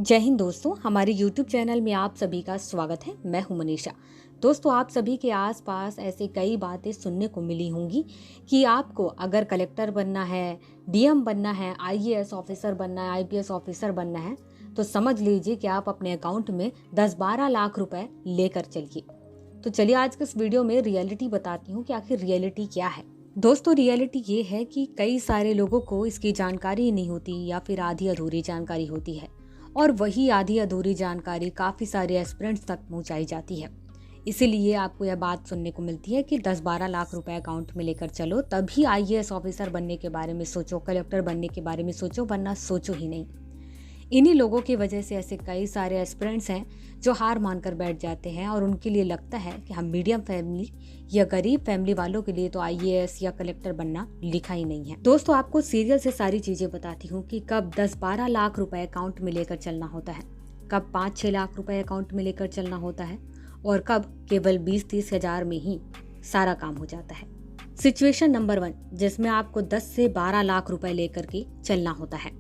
जय हिंद दोस्तों, हमारे YouTube चैनल में आप सभी का स्वागत है। मैं हूं मनीषा। दोस्तों, आप सभी के आसपास ऐसे कई बातें सुनने को मिली होंगी कि आपको अगर कलेक्टर बनना है, डीएम बनना है, आईएएस ऑफिसर बनना है, आईपीएस ऑफिसर बनना है, तो समझ लीजिए कि आप अपने अकाउंट में 10-12 लाख रुपए लेकर चलिए। तो चलिए आज के इस वीडियो में रियलिटी बताती हूँ कि आखिर रियलिटी क्या है। दोस्तों, रियलिटी ये है कि कई सारे लोगों को इसकी जानकारी नहीं होती या फिर आधी अधूरी जानकारी होती है, और वही आधी अधूरी जानकारी काफ़ी सारे एस्पिरेंट्स तक पहुंचाई जाती है। इसीलिए आपको यह बात सुनने को मिलती है कि 10-12 लाख रुपए अकाउंट में लेकर चलो, तभी आईएएस ऑफिसर बनने के बारे में सोचो, कलेक्टर बनने के बारे में सोचो, वरना सोचो ही नहीं। इन्हीं लोगों की वजह से ऐसे कई सारे एस्पिरेंट्स हैं जो हार मानकर बैठ जाते हैं और उनके लिए लगता है कि हम मीडियम फैमिली या गरीब फैमिली वालों के लिए तो आईएएस या कलेक्टर बनना लिखा ही नहीं है। दोस्तों, आपको सीरियल से सारी चीजें बताती हूँ कि कब 10-12 लाख रुपए अकाउंट में लेकर चलना होता है, कब 5-6 लाख रुपए अकाउंट में लेकर चलना होता है और कब केवल 20-30 हजार में ही सारा काम हो जाता है। सिचुएशन नंबर 1, जिसमें आपको 10 से 12 लाख रुपए लेकर के चलना होता है।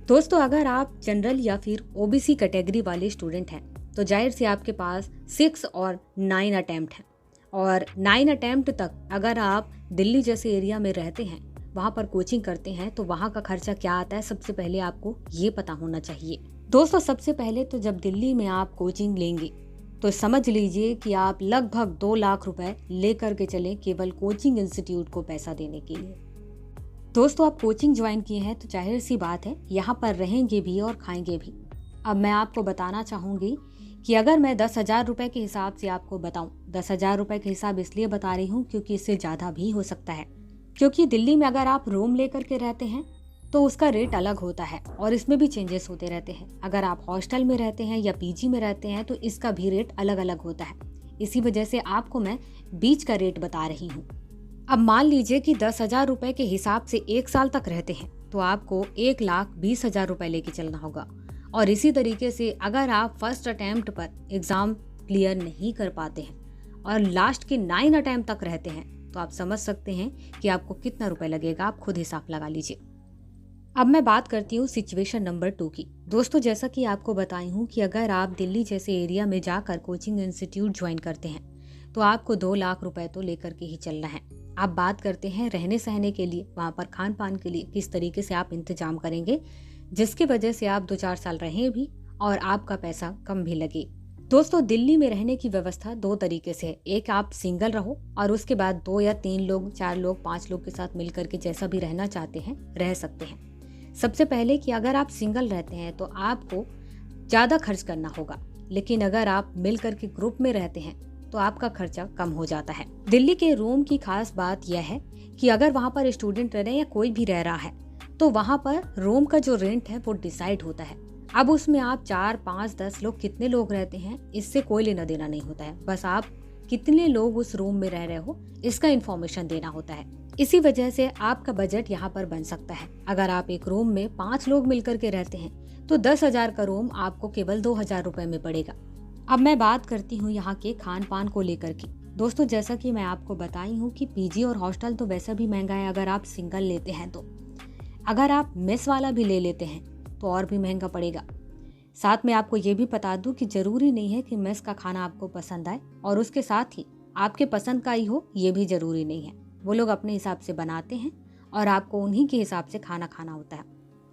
दोस्तों, अगर आप जनरल या फिर ओबीसी कैटेगरी वाले स्टूडेंट हैं तो जाहिर से आपके पास 6 और 9 अटेम्प्ट हैं, और 9 अटेम्प्ट तक अगर आप दिल्ली जैसे एरिया में रहते हैं, वहाँ पर कोचिंग करते हैं, तो वहाँ का खर्चा क्या आता है सबसे पहले आपको ये पता होना चाहिए। दोस्तों, सबसे पहले तो जब दिल्ली में आप कोचिंग लेंगे तो समझ लीजिए कि आप लगभग 2 लाख रुपए लेकर के चलें केवल कोचिंग इंस्टीट्यूट को पैसा देने के लिए। दोस्तों, आप कोचिंग ज्वाइन किए हैं तो जाहिर सी बात है यहाँ पर रहेंगे भी और खाएंगे भी। अब मैं आपको बताना चाहूँगी कि अगर मैं 10,000 रुपये के हिसाब से आपको बताऊँ, 10,000 रुपये के हिसाब इसलिए बता रही हूँ क्योंकि इससे ज़्यादा भी हो सकता है, क्योंकि दिल्ली में अगर आप रूम लेकर के रहते हैं तो उसका रेट अलग होता है और इसमें भी चेंजेस होते रहते हैं। अगर आप हॉस्टल में रहते हैं या पीजी में रहते हैं तो इसका भी रेट अलग अलग होता है। इसी वजह से आपको मैं बीच का रेट बता रही हूँ। अब मान लीजिए कि 10,000 रुपए के हिसाब से 1 साल तक रहते हैं तो आपको 1,20,000 रुपए लेके चलना होगा। और इसी तरीके से अगर आप फर्स्ट अटेम्प्ट पर एग्जाम क्लियर नहीं कर पाते हैं और लास्ट के 9 अटेम्प्ट तक रहते हैं तो आप समझ सकते हैं कि आपको कितना रुपए लगेगा। आप खुद हिसाब लगा लीजिए। अब मैं बात करती हूँ सिचुएशन नंबर 2 की। दोस्तों, जैसा कि आपको बताई हूँ कि अगर आप दिल्ली जैसे एरिया में जाकर कोचिंग इंस्टीट्यूट ज्वाइन करते हैं तो आपको 2 लाख रुपए तो लेकर के ही चलना है। आप बात करते हैं रहने सहने के लिए, वहाँ पर खान पान के लिए किस तरीके से आप इंतजाम करेंगे जिसकी वजह से आप 2-4 साल रहें भी और आपका पैसा कम भी लगे। दोस्तों, दिल्ली में रहने की व्यवस्था 2 तरीके से है। एक, आप सिंगल रहो और उसके बाद 2 या 3 लोग, 4 लोग, 5 लोग के साथ मिलकर के जैसा भी रहना चाहते हैं रह सकते हैं। सबसे पहले कि अगर आप सिंगल रहते हैं तो आपको ज़्यादा खर्च करना होगा, लेकिन अगर आप मिलकर के ग्रुप में रहते हैं तो आपका खर्चा कम हो जाता है। दिल्ली के रूम की खास बात यह है कि अगर वहाँ पर स्टूडेंट रह रहे हैं या कोई भी रह रहा है तो वहाँ पर रूम का जो रेंट है वो डिसाइड होता है। अब उसमें आप 4, 5, 10 लोग कितने लोग रहते हैं इससे कोई लेना देना नहीं होता है, बस आप कितने लोग उस रूम में रह रहे हो इसका इन्फॉर्मेशन देना होता है। इसी वजह से आपका बजट यहाँ पर बन सकता है। अगर आप एक रूम में 5 लोग मिलकर के रहते हैं तो 10,000 का रूम आपको केवल 2,000 रुपए में पड़ेगा। अब मैं बात करती हूँ यहाँ के खान पान को लेकर के। दोस्तों, जैसा कि मैं आपको बताई हूँ कि पीजी और हॉस्टल तो वैसा भी महंगा है अगर आप सिंगल लेते हैं तो। अगर आप मेस वाला भी ले लेते हैं तो और भी महंगा पड़ेगा। साथ में आपको ये भी बता दूँ कि ज़रूरी नहीं है कि मेस का खाना आपको पसंद आए और उसके साथ ही आपके पसंद का ही हो, ये भी ज़रूरी नहीं है। वो लोग अपने हिसाब से बनाते हैं और आपको उन्हीं के हिसाब से खाना खाना होता है।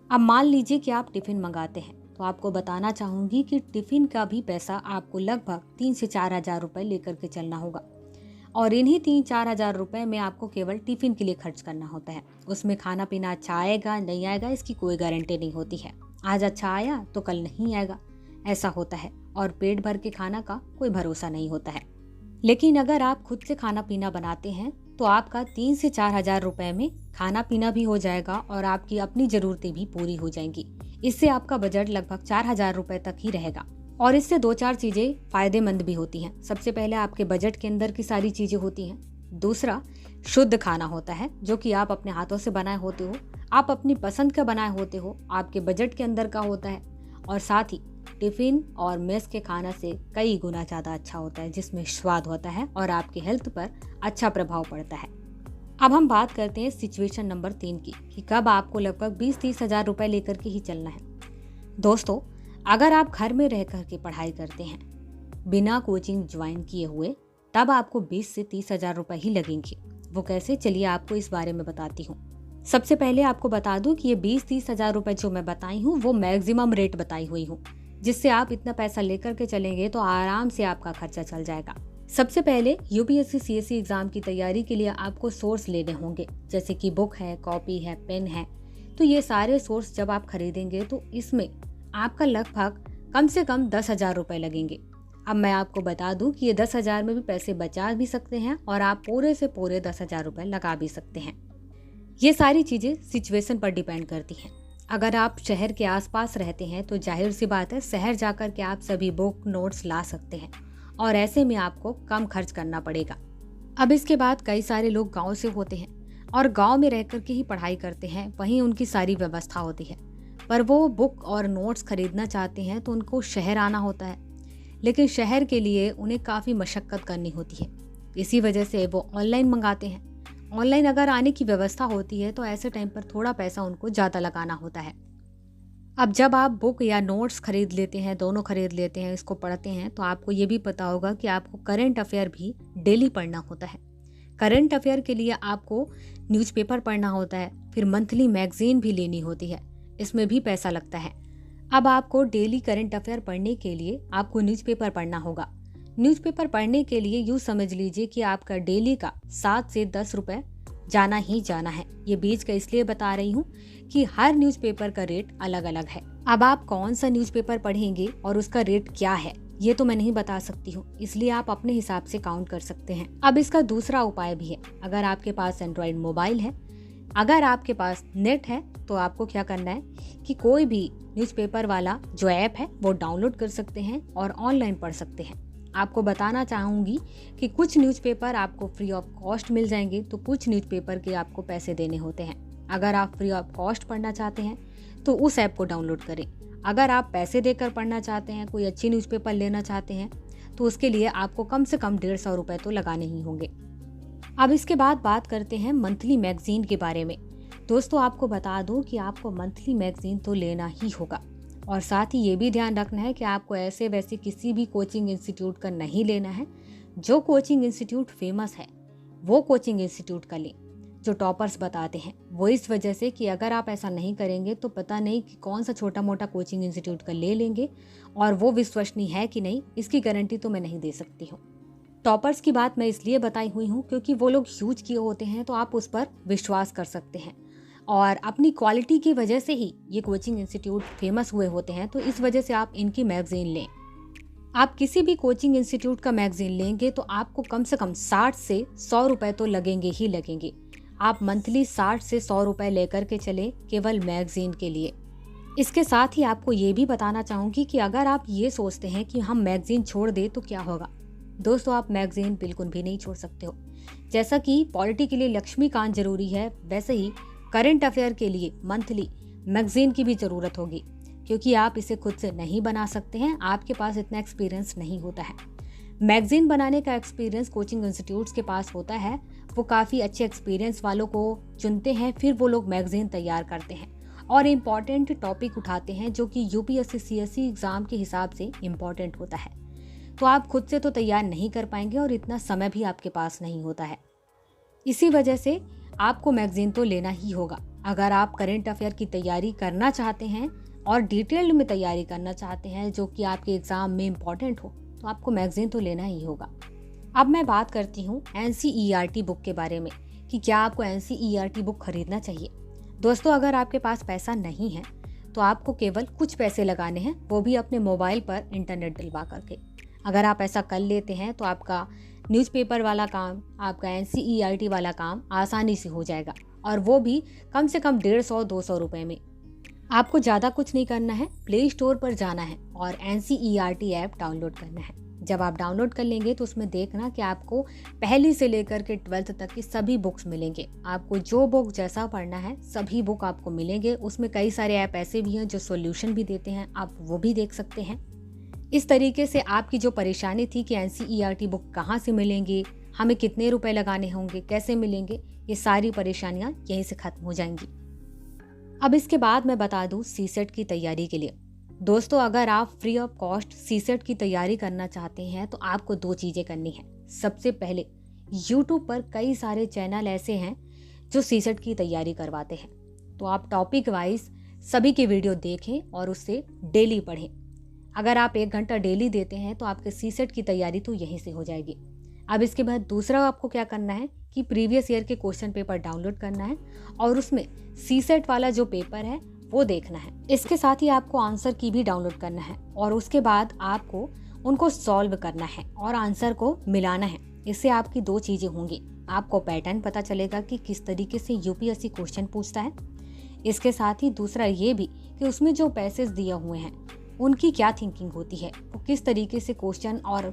अब मान लीजिए कि आप टिफ़िन मंगाते हैं तो आपको बताना चाहूँगी कि टिफ़िन का भी पैसा आपको लगभग 3 से 4 हज़ार रुपये लेकर के चलना होगा, और इन्हीं 3-4 हज़ार रुपये में आपको केवल टिफ़िन के लिए खर्च करना होता है। उसमें खाना पीना अच्छा आएगा नहीं आएगा इसकी कोई गारंटी नहीं होती है। आज अच्छा आया तो कल नहीं आएगा, ऐसा होता है, और पेट भर के खाना का कोई भरोसा नहीं होता है। लेकिन अगर आप खुद से खाना पीना बनाते हैं तो आपका 3 से 4 हज़ार रुपये में खाना पीना भी हो जाएगा और आपकी अपनी ज़रूरतें भी पूरी हो जाएंगी। इससे आपका बजट लगभग 4,000 रुपये तक ही रहेगा, और इससे 2-4 चीज़ें फायदेमंद भी होती हैं। सबसे पहले आपके बजट के अंदर की सारी चीज़ें होती हैं। दूसरा, शुद्ध खाना होता है जो कि आप अपने हाथों से बनाए होते हो, आप अपनी पसंद का बनाए होते हो, आपके बजट के अंदर का होता है, और साथ ही टिफ़िन और मेस के खाना से कई गुना ज़्यादा अच्छा होता है, जिसमें स्वाद होता है और आपकी हेल्थ पर अच्छा प्रभाव पड़ता है। अब हम बात करते हैं सिचुएशन नंबर 3 की कि कब आपको लगभग 20-30 हज़ार रुपये लेकर के ही चलना है। दोस्तों, अगर आप घर में रह कर के पढ़ाई करते हैं बिना कोचिंग ज्वाइन किए हुए, तब आपको 20 से 30 हजार रुपए ही लगेंगे। वो कैसे, चलिए आपको इस बारे में बताती हूँ। सबसे पहले आपको बता दूं कि ये 20-30 हजार रुपए जो मैं बताई हूँ वो मैक्सिमम रेट बताई हुई हूँ, जिससे आप इतना पैसा लेकर के चलेंगे तो आराम से आपका खर्चा चल जाएगा। सबसे पहले यूपीएससी सीएससी एग्जाम की तैयारी के लिए आपको सोर्स लेने होंगे, जैसे कि बुक है, कॉपी है, पेन है। तो ये सारे सोर्स जब आप खरीदेंगे तो इसमें आपका लगभग कम से कम 10 हजार रुपए लगेंगे। अब मैं आपको बता दूं कि ये 10 हजार में भी पैसे बचा भी सकते हैं और आप पूरे से पूरे 10 हजार रुपए लगा भी सकते हैं। ये सारी चीजें सिचुएशन पर डिपेंड करती हैं। अगर आप शहर के आसपास रहते हैं तो जाहिर सी बात है शहर जाकर के आप सभी बुक नोट्स ला सकते हैं और ऐसे में आपको कम खर्च करना पड़ेगा। अब इसके बाद कई सारे लोग गांव से होते हैं और गांव में रह करके ही पढ़ाई करते हैं, वहीं उनकी सारी व्यवस्था होती है, पर वो बुक और नोट्स खरीदना चाहते हैं तो उनको शहर आना होता है, लेकिन शहर के लिए उन्हें काफ़ी मशक्क़त करनी होती है। इसी वजह से वो ऑनलाइन मंगाते हैं। ऑनलाइन अगर आने की व्यवस्था होती है तो ऐसे टाइम पर थोड़ा पैसा उनको ज़्यादा लगाना होता है। अब जब आप बुक या नोट्स खरीद लेते हैं, दोनों खरीद लेते हैं, इसको पढ़ते हैं, तो आपको ये भी पता होगा कि आपको करंट अफेयर भी डेली पढ़ना होता है। करंट अफेयर के लिए आपको न्यूज़पेपर पढ़ना होता है, फिर मंथली मैगजीन भी लेनी होती है, इसमें भी पैसा लगता है। अब आपको डेली करंट अफेयर पढ़ने के लिए आपको न्यूज़पेपर पढ़ना होगा। न्यूज़पेपर पढ़ने के लिए यूँ समझ लीजिए कि आपका डेली का 7 से 10 रुपए जाना ही जाना है। ये बीच का इसलिए बता रही हूँ कि हर न्यूज़पेपर का रेट अलग अलग है। अब आप कौन सा न्यूज़पेपर पढ़ेंगे और उसका रेट क्या है ये तो मैं नहीं बता सकती हूँ, इसलिए आप अपने हिसाब से काउंट कर सकते हैं। अब इसका दूसरा उपाय भी है। अगर आपके पास एंड्रॉयड मोबाइल है, अगर आपके पास नेट है, तो आपको क्या करना है कि कोई भी न्यूज़पेपर वाला जो ऐप है वो डाउनलोड कर सकते हैं और ऑनलाइन पढ़ सकते हैं। आपको बताना चाहूँगी कि कुछ न्यूज़पेपर आपको फ्री ऑफ कॉस्ट मिल जाएंगे, तो कुछ न्यूज़पेपर के आपको पैसे देने होते हैं। अगर आप फ्री ऑफ कॉस्ट पढ़ना चाहते हैं तो उस ऐप को डाउनलोड करें। अगर आप पैसे देकर पढ़ना चाहते हैं, कोई अच्छी न्यूज़पेपर लेना चाहते हैं, तो उसके लिए आपको कम से कम 150 रुपये तो लगाने ही होंगे। अब इसके बाद बात करते हैं मंथली मैगजीन के बारे में। दोस्तों आपको बता दूं कि आपको मंथली मैगजीन तो लेना ही होगा, और साथ ही ये भी ध्यान रखना है कि आपको ऐसे वैसे किसी भी कोचिंग इंस्टीट्यूट का नहीं लेना है। जो कोचिंग इंस्टीट्यूट फेमस है वो कोचिंग इंस्टीट्यूट का लें, जो टॉपर्स बताते हैं। वो इस वजह से कि अगर आप ऐसा नहीं करेंगे तो पता नहीं कि कौन सा छोटा मोटा कोचिंग इंस्टीट्यूट का ले लेंगे और वो विश्वसनीय है कि नहीं, इसकी गारंटी तो मैं नहीं दे सकती हूँ। टॉपर्स की बात मैं इसलिए बताई हुई हूँ क्योंकि वो लोग ह्यूज किए होते हैं, तो आप उस पर विश्वास कर सकते हैं, और अपनी क्वालिटी की वजह से ही ये कोचिंग इंस्टीट्यूट फेमस हुए होते हैं, तो इस वजह से आप इनकी मैगजीन लें। आप किसी भी कोचिंग इंस्टीट्यूट का मैगजीन लेंगे तो आपको कम से कम 60 से 100 रुपए तो लगेंगे ही लगेंगे। आप मंथली 60 से 100 रुपए लेकर के चलें केवल मैगजीन के लिए। इसके साथ ही आपको ये भी बताना चाहूँगी कि अगर आप ये सोचते हैं कि हम मैगजीन छोड़ दें तो क्या होगा, दोस्तों आप मैगजीन बिल्कुल भी नहीं छोड़ सकते हो। जैसा कि पॉलिटी के लिए लक्ष्मीकांत जरूरी है, वैसे ही करंट अफेयर के लिए मंथली मैगजीन की भी ज़रूरत होगी, क्योंकि आप इसे खुद से नहीं बना सकते हैं, आपके पास इतना एक्सपीरियंस नहीं होता है। मैगजीन बनाने का एक्सपीरियंस कोचिंग इंस्टीट्यूट्स के पास होता है, वो काफ़ी अच्छे एक्सपीरियंस वालों को चुनते हैं, फिर वो लोग मैगजीन तैयार करते हैं और इम्पॉर्टेंट टॉपिक उठाते हैं जो कि यूपीएससी सीएससी एग्ज़ाम के हिसाब से इम्पॉर्टेंट होता है। तो आप खुद से तो तैयार नहीं कर पाएंगे और इतना समय भी आपके पास नहीं होता है। इसी वजह से आपको मैगजीन तो लेना ही होगा। अगर आप करंट अफेयर की तैयारी करना चाहते हैं और डिटेल्ड में तैयारी करना चाहते हैं जो कि आपके एग्ज़ाम में इम्पॉर्टेंट हो, तो आपको मैगजीन तो लेना ही होगा। अब मैं बात करती हूँ एनसीईआरटी बुक के बारे में कि क्या आपको एनसीईआरटी बुक खरीदना चाहिए। दोस्तों अगर आपके पास पैसा नहीं है तो आपको केवल कुछ पैसे लगाने हैं, वो भी अपने मोबाइल पर इंटरनेट डलवा करके। अगर आप ऐसा कर लेते हैं तो आपका न्यूज़पेपर वाला काम, आपका एनसीईआरटी वाला काम आसानी से हो जाएगा, और वो भी कम से कम 150-200 रुपये में। आपको ज़्यादा कुछ नहीं करना है, प्ले स्टोर पर जाना है और एनसीईआरटी ऐप डाउनलोड करना है। जब आप डाउनलोड कर लेंगे तो उसमें देखना कि आपको पहली से लेकर के 12th तक की सभी बुक्स मिलेंगे। आपको जो बुक जैसा पढ़ना है सभी बुक आपको मिलेंगे। उसमें कई सारे ऐप ऐसे भी हैं जो सॉल्यूशन भी देते हैं, आप वो भी देख सकते हैं। इस तरीके से आपकी जो परेशानी थी कि एनसीईआरटी बुक कहाँ से मिलेंगी, हमें कितने रुपए लगाने होंगे, कैसे मिलेंगे, ये सारी परेशानियाँ यहीं से खत्म हो जाएंगी। अब इसके बाद मैं बता दूँ सीसेट की तैयारी के लिए। दोस्तों, अगर आप फ्री ऑफ कॉस्ट सीसेट की तैयारी करना चाहते हैं तो आपको 2 चीज़ें करनी है। सबसे पहले, यूट्यूब पर कई सारे चैनल ऐसे हैं जो सीसेट की तैयारी करवाते हैं, तो आप टॉपिक वाइज सभी के वीडियो देखें और उससे डेली पढ़ें। अगर आप 1 घंटा डेली देते हैं तो आपके सीसेट की तैयारी तो यहीं से हो जाएगी। अब इसके बाद दूसरा आपको क्या करना है कि प्रीवियस ईयर के क्वेश्चन पेपर डाउनलोड करना है और उसमें सीसेट वाला जो पेपर है वो देखना है। इसके साथ ही आपको आंसर की भी डाउनलोड करना है और उसके बाद आपको उनको सॉल्व करना है और आंसर को मिलाना है। इससे आपकी 2 चीजें होंगी। आपको पैटर्न पता चलेगा कि किस तरीके से यूपीएससी क्वेश्चन पूछता है। इसके साथ ही दूसरा ये भी कि उसमें जो पैसेज दिए हुए हैं उनकी क्या थिंकिंग होती है, वो किस तरीके से क्वेश्चन और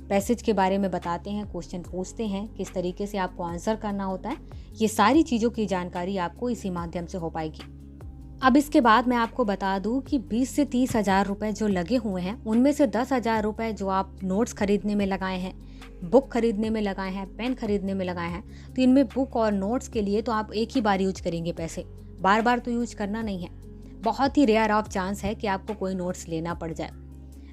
पैसेज के बारे में बताते हैं, क्वेश्चन पूछते हैं, किस तरीके से आपको आंसर करना होता है। ये सारी चीज़ों की जानकारी आपको इसी माध्यम से हो पाएगी। अब इसके बाद मैं आपको बता दूं कि 20 से 30 हजार रुपए जो लगे हुए हैं उनमें से 10,000 रुपए जो आप नोट्स खरीदने में लगाए हैं, बुक खरीदने में लगाए हैं, पेन खरीदने में लगाए हैं, तो इनमें बुक और नोट्स के लिए तो आप एक ही बार यूज करेंगे पैसे, बार बार तो यूज करना नहीं है। बहुत ही रेयर ऑफ चांस है कि आपको कोई नोट्स लेना पड़ जाए।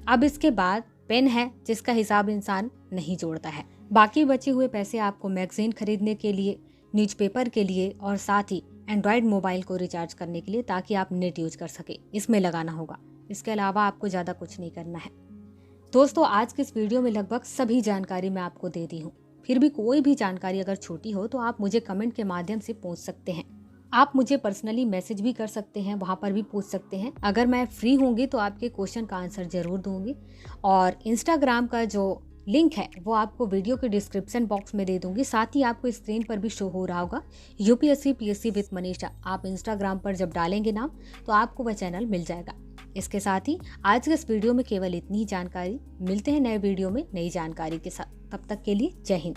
अब इसके बाद पेन है जिसका हिसाब इंसान नहीं जोड़ता है। बाकी बचे हुए पैसे आपको मैगजीन खरीदने के लिए, न्यूज़पेपर के लिए और साथ ही एंड्रॉयड मोबाइल को रिचार्ज करने के लिए, ताकि आप नेट यूज कर सके, इसमें लगाना होगा। इसके अलावा आपको ज़्यादा कुछ नहीं करना है। दोस्तों, आज के इस वीडियो में लगभग सभी जानकारी मैं आपको दे दी हूँ। फिर भी कोई भी जानकारी अगर छोटी हो तो आप मुझे कमेंट के माध्यम से पूछ सकते हैं। आप मुझे पर्सनली मैसेज भी कर सकते हैं, वहाँ पर भी पूछ सकते हैं। अगर मैं फ्री होंगी तो आपके क्वेश्चन का आंसर जरूर दूंगी। और इंस्टाग्राम का जो लिंक है वो आपको वीडियो के डिस्क्रिप्शन बॉक्स में दे दूंगी। साथ ही आपको स्क्रीन पर भी शो हो रहा होगा यूपीएससी पीएससी विद मनीषा। आप इंस्टाग्राम पर जब डालेंगे नाम तो आपको वह चैनल मिल जाएगा। इसके साथ ही आज के इस वीडियो में केवल इतनी ही जानकारी। मिलते हैं नए वीडियो में नई जानकारी के साथ। तब तक के लिए जय हिंद।